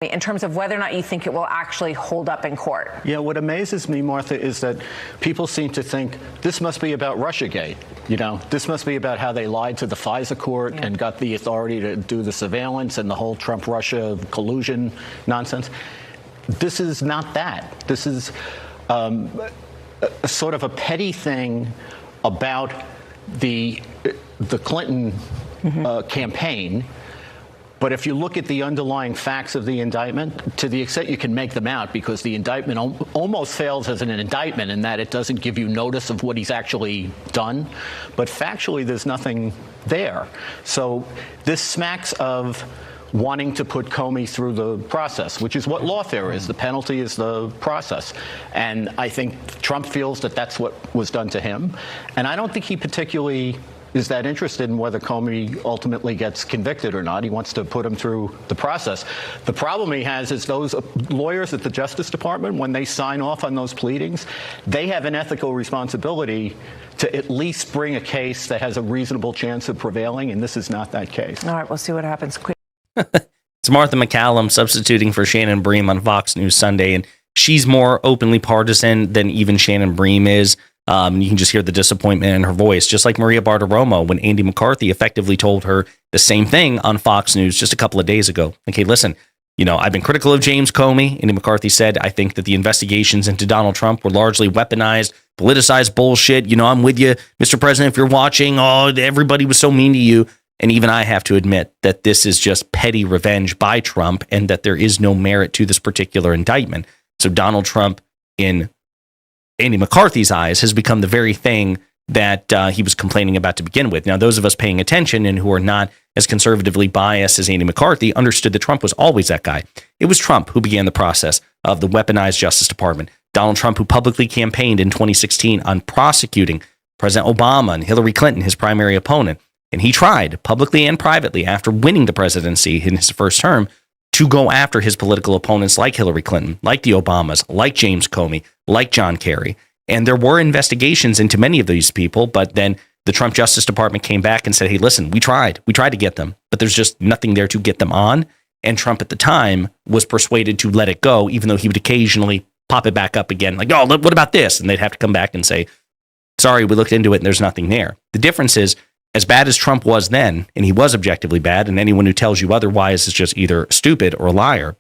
in terms of whether or not you think it will actually hold up in court? Yeah, what amazes me, Martha, is that people seem to think this must be about Russiagate. This must be about how they lied to the FISA court and got the authority to do the surveillance and the whole Trump-Russia collusion nonsense. This is not that. This is sort of a petty thing about the Clinton campaign. But if you look at the underlying facts of the indictment, to the extent you can make them out, because the indictment almost fails as an indictment in that it doesn't give you notice of what he's actually done. But factually, there's nothing there. So this smacks of wanting to put Comey through the process, which is what lawfare is. The penalty is the process. And I think Trump feels that that's what was done to him. And I don't think he particularly is that interested in whether Comey ultimately gets convicted or not. He wants to put him through the process. The problem he has is those lawyers at the Justice Department, when they sign off on those pleadings, they have an ethical responsibility to at least bring a case that has a reasonable chance of prevailing, and this is not that case. All right, we'll see what happens. It's Martha McCallum substituting for Shannon Bream on Fox News Sunday, and she's more openly partisan than even Shannon Bream is. You can just hear the disappointment in her voice, just like Maria Bartiromo when Andy McCarthy effectively told her the same thing on Fox News just a couple of days ago. Okay, listen, I've been critical of James Comey. Andy McCarthy said, I think that the investigations into Donald Trump were largely weaponized, politicized bullshit. I'm with you, Mr. President, if you're watching. Oh, everybody was so mean to you. And even I have to admit that this is just petty revenge by Trump and that there is no merit to this particular indictment. So Donald Trump, in Andy McCarthy's eyes, has become the very thing that he was complaining about to begin with. Now, those of us paying attention and who are not as conservatively biased as Andy McCarthy understood that Trump was always that guy. It was Trump who began the process of the weaponized Justice Department. Donald Trump, who publicly campaigned in 2016 on prosecuting President Obama and Hillary Clinton, his primary opponent. And he tried publicly and privately after winning the presidency in his first term to go after his political opponents like Hillary Clinton, like the Obamas, like James Comey, like John Kerry. And there were investigations into many of these people, but then the Trump Justice Department came back and said, hey, listen, we tried to get them, but there's just nothing there to get them on. And Trump at the time was persuaded to let it go, even though he would occasionally pop it back up again, like, oh, what about this? And they'd have to come back and say, sorry, we looked into it and there's nothing there. The difference is, as bad as Trump was then, and he was objectively bad, and anyone who tells you otherwise is just either stupid or a liar,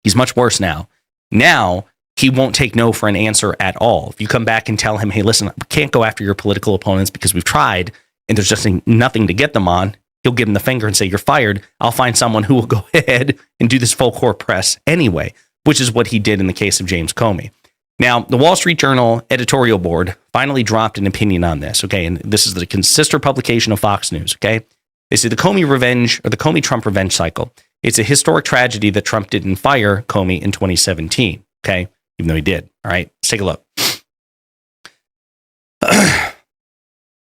he's much worse now. Now, he won't take no for an answer at all. If you come back and tell him, hey, listen, we can't go after your political opponents because we've tried, and there's just nothing to get them on, he'll give him the finger and say, you're fired. I'll find someone who will go ahead and do this full court press anyway, which is what he did in the case of James Comey. Now, the Wall Street Journal editorial board finally dropped an opinion on this, okay? And this is the sister publication of Fox News, okay? They say the Comey revenge, or the Comey-Trump revenge cycle, it's a historic tragedy that Trump didn't fire Comey in 2017, okay? Even though he did, all right? Let's take a look.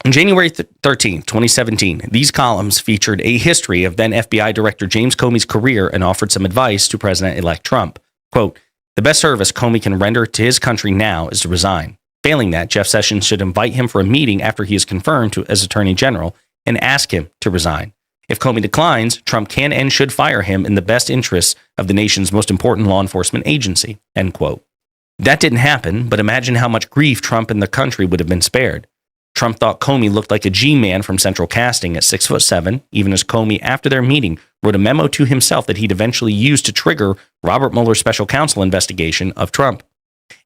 On January 13th, 2017, these columns featured a history of then FBI Director James Comey's career and offered some advice to President-elect Trump. Quote, the best service Comey can render to his country now is to resign. Failing that, Jeff Sessions should invite him for a meeting after he is confirmed as Attorney General and ask him to resign. If Comey declines, Trump can and should fire him in the best interests of the nation's most important law enforcement agency. End quote. That didn't happen, but imagine how much grief Trump and the country would have been spared. Trump thought Comey looked like a G-man from Central Casting at 6'7", even as Comey, after their meeting, wrote a memo to himself that he'd eventually use to trigger Robert Mueller's special counsel investigation of Trump.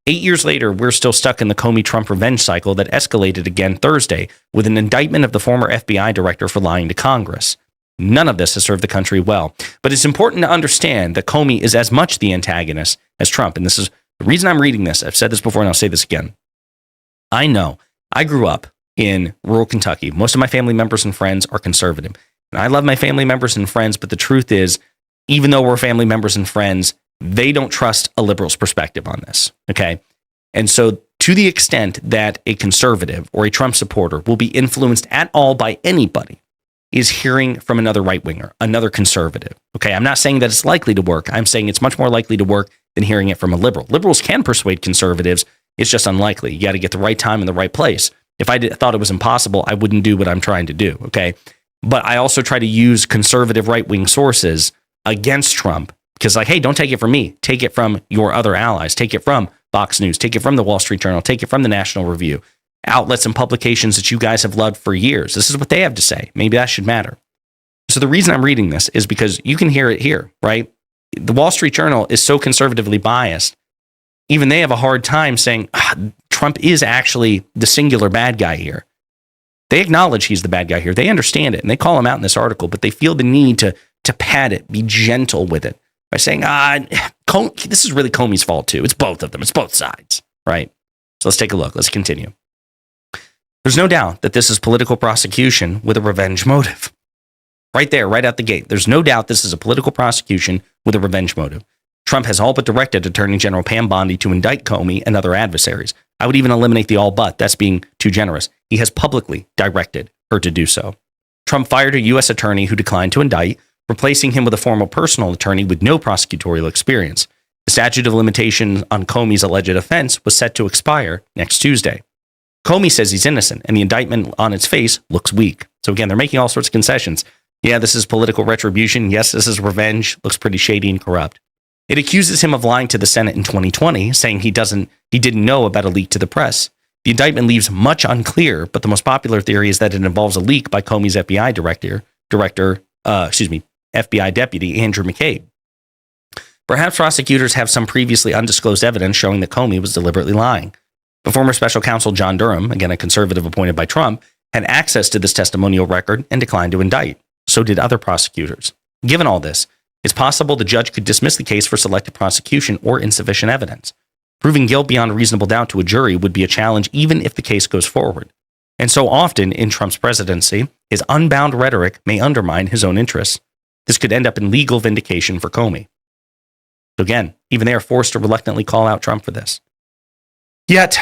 8 years later, we're still stuck in the Comey-Trump revenge cycle that escalated again Thursday with an indictment of the former FBI director for lying to Congress. None of this has served the country well, but it's important to understand that Comey is as much the antagonist as Trump, and this is the reason I'm reading this. I've said this before, and I'll say this again. I know. I grew up in rural Kentucky. Most of my family members and friends are conservative. And I love my family members and friends, but the truth is, even though we're family members and friends, they don't trust a liberal's perspective on this, okay? And so to the extent that a conservative or a Trump supporter will be influenced at all by anybody is hearing from another right-winger, another conservative, okay? I'm not saying that it's likely to work. I'm saying it's much more likely to work than hearing it from a liberal. Liberals can persuade conservatives. It's just unlikely. You got to get the right time in the right place. If I thought it was impossible, I wouldn't do what I'm trying to do, okay? But I also try to use conservative right-wing sources against Trump Because like, hey, don't take it from me. Take it from your other allies. Take it from Fox News. Take it from the Wall Street Journal. Take it from the National Review. Outlets and publications that you guys have loved for years. This is what they have to say. Maybe that should matter. So the reason I'm reading this is because you can hear it here, right? The Wall Street Journal is so conservatively biased. Even they have a hard time saying Trump is actually the singular bad guy here. They acknowledge he's the bad guy here. They understand it, and they call him out in this article, but they feel the need to pad it, be gentle with it by saying, this is really Comey's fault too. It's both of them. It's both sides, right? So let's take a look. Let's continue. There's no doubt that this is political prosecution with a revenge motive. Right there, right out the gate. There's no doubt this is a political prosecution with a revenge motive. Trump has all but directed Attorney General Pam Bondi to indict Comey and other adversaries. I would even eliminate the all but. That's being too generous. He has publicly directed her to do so. Trump fired a U.S. attorney who declined to indict, replacing him with a former personal attorney with no prosecutorial experience. The statute of limitations on Comey's alleged offense was set to expire next Tuesday. Comey says he's innocent, and the indictment on its face looks weak. So again, they're making all sorts of concessions. Yeah, this is political retribution. Yes, this is revenge. Looks pretty shady and corrupt. It accuses him of lying to the Senate in 2020, saying he didn't know about a leak to the press. The indictment leaves much unclear, but the most popular theory is that it involves a leak by Comey's FBI FBI deputy Andrew McCabe. Perhaps prosecutors have some previously undisclosed evidence showing that Comey was deliberately lying. The former special counsel John Durham, again a conservative appointed by Trump, had access to this testimonial record and declined to indict. So did other prosecutors. Given all this, it's possible the judge could dismiss the case for selective prosecution or insufficient evidence. Proving guilt beyond reasonable doubt to a jury would be a challenge even if the case goes forward. And so often in Trump's presidency, his unbound rhetoric may undermine his own interests. This could end up in legal vindication for Comey. So again, even they are forced to reluctantly call out Trump for this. Yet,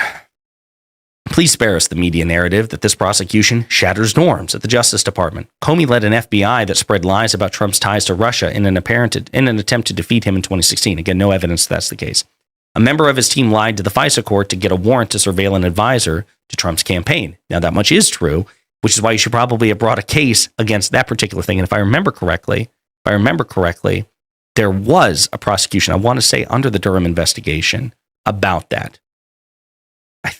please spare us the media narrative that this prosecution shatters norms at the Justice Department. Comey led an FBI that spread lies about Trump's ties to Russia in an attempt to defeat him in 2016. Again, no evidence that's the case. A member of his team lied to the FISA court to get a warrant to surveil an advisor to Trump's campaign. Now, that much is true, which is why you should probably have brought a case against that particular thing. And if I remember correctly, there was a prosecution, I want to say under the Durham investigation, about that.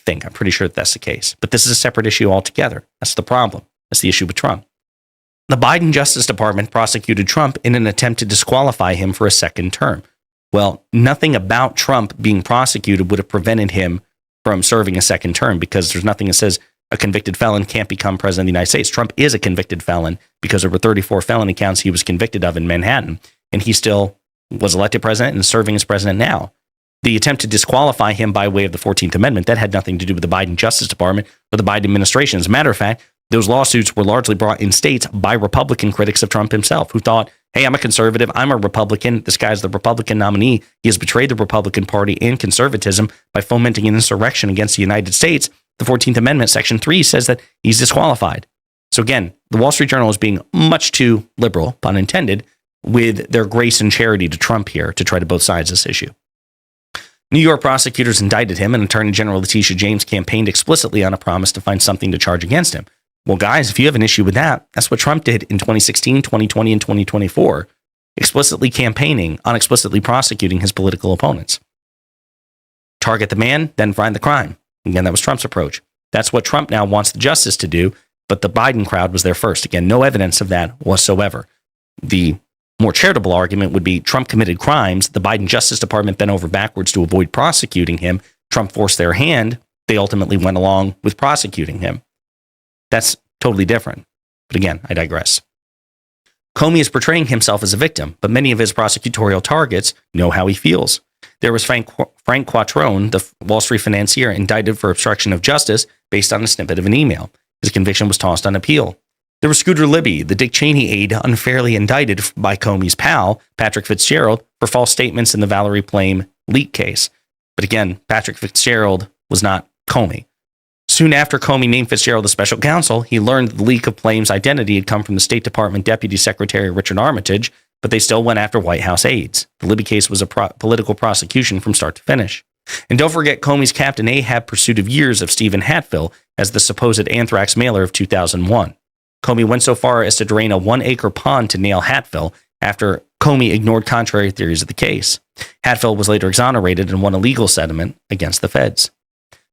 I'm pretty sure that's the case. But this is a separate issue altogether. That's the problem. That's the issue with Trump. The Biden Justice Department prosecuted Trump in an attempt to disqualify him for a second term. Well, nothing about Trump being prosecuted would have prevented him from serving a second term because there's nothing that says a convicted felon can't become president of the United States. Trump is a convicted felon because over 34 felony counts he was convicted of in Manhattan, and he still was elected president and serving as president now. The attempt to disqualify him by way of the 14th Amendment, that had nothing to do with the Biden Justice Department or the Biden administration. As a matter of fact, those lawsuits were largely brought in states by Republican critics of Trump himself, who thought, hey, I'm a conservative, I'm a Republican, this guy's the Republican nominee, he has betrayed the Republican Party and conservatism by fomenting an insurrection against the United States. The 14th Amendment, Section 3, says that he's disqualified. So again, the Wall Street Journal is being much too liberal, pun intended, with their grace and charity to Trump here to try to both sides this issue. New York prosecutors indicted him, and Attorney General Letitia James campaigned explicitly on a promise to find something to charge against him. Well, guys, if you have an issue with that, that's what Trump did in 2016, 2020, and 2024, explicitly campaigning on explicitly prosecuting his political opponents. Target the man, then find the crime. Again, that was Trump's approach. That's what Trump now wants the justice to do, but the Biden crowd was there first. Again, no evidence of that whatsoever. The more charitable argument would be Trump committed crimes. The Biden Justice Department bent over backwards to avoid prosecuting him. Trump forced their hand. They ultimately went along with prosecuting him. That's totally different. But again, I digress. Comey is portraying himself as a victim, but many of his prosecutorial targets know how he feels. There was Frank Quattrone, the Wall Street financier, indicted for obstruction of justice based on a snippet of an email. His conviction was tossed on appeal. There was Scooter Libby, the Dick Cheney aide, unfairly indicted by Comey's pal, Patrick Fitzgerald, for false statements in the Valerie Plame leak case. But again, Patrick Fitzgerald was not Comey. Soon after Comey named Fitzgerald the special counsel, he learned the leak of Plame's identity had come from the State Department Deputy Secretary Richard Armitage, but they still went after White House aides. The Libby case was a political prosecution from start to finish. And don't forget Comey's Captain Ahab pursuit of years of Stephen Hatfill as the supposed anthrax mailer of 2001. Comey went so far as to drain a 1-acre pond to nail Hatfill after Comey ignored contrary theories of the case. Hatfield was later exonerated and won a legal settlement against the feds.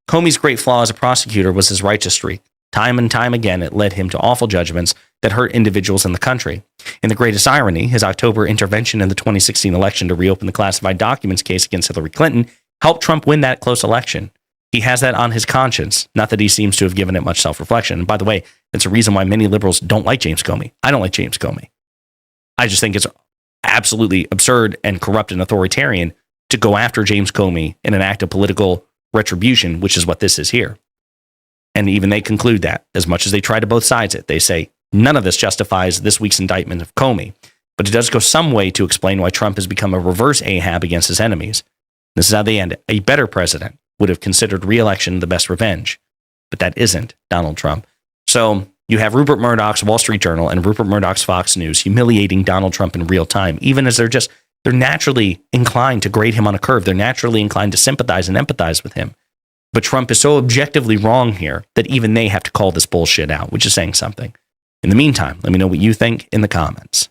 Comey's great flaw as a prosecutor was his righteous streak. Time and time again, it led him to awful judgments that hurt individuals in the country. In the greatest irony, his October intervention in the 2016 election to reopen the classified documents case against Hillary Clinton helped Trump win that close election. He has that on his conscience, not that he seems to have given it much self-reflection. And by the way, that's a reason why many liberals don't like James Comey. I don't like James Comey. I just think it's absolutely absurd and corrupt and authoritarian to go after James Comey in an act of political retribution, which is what this is here. And even they conclude that, as much as they try to both sides it, they say none of this justifies this week's indictment of Comey, but it does go some way to explain why Trump has become a reverse Ahab against his enemies. This is how they end it. A better president would have considered re-election the best revenge, but that isn't Donald Trump. So you have Rupert Murdoch's Wall Street Journal and Rupert Murdoch's Fox News humiliating Donald Trump in real time, even as they're naturally inclined to grade him on a curve. They're naturally inclined to sympathize and empathize with him. But Trump is so objectively wrong here that even they have to call this bullshit out, which is saying something. In the meantime, let me know what you think in the comments.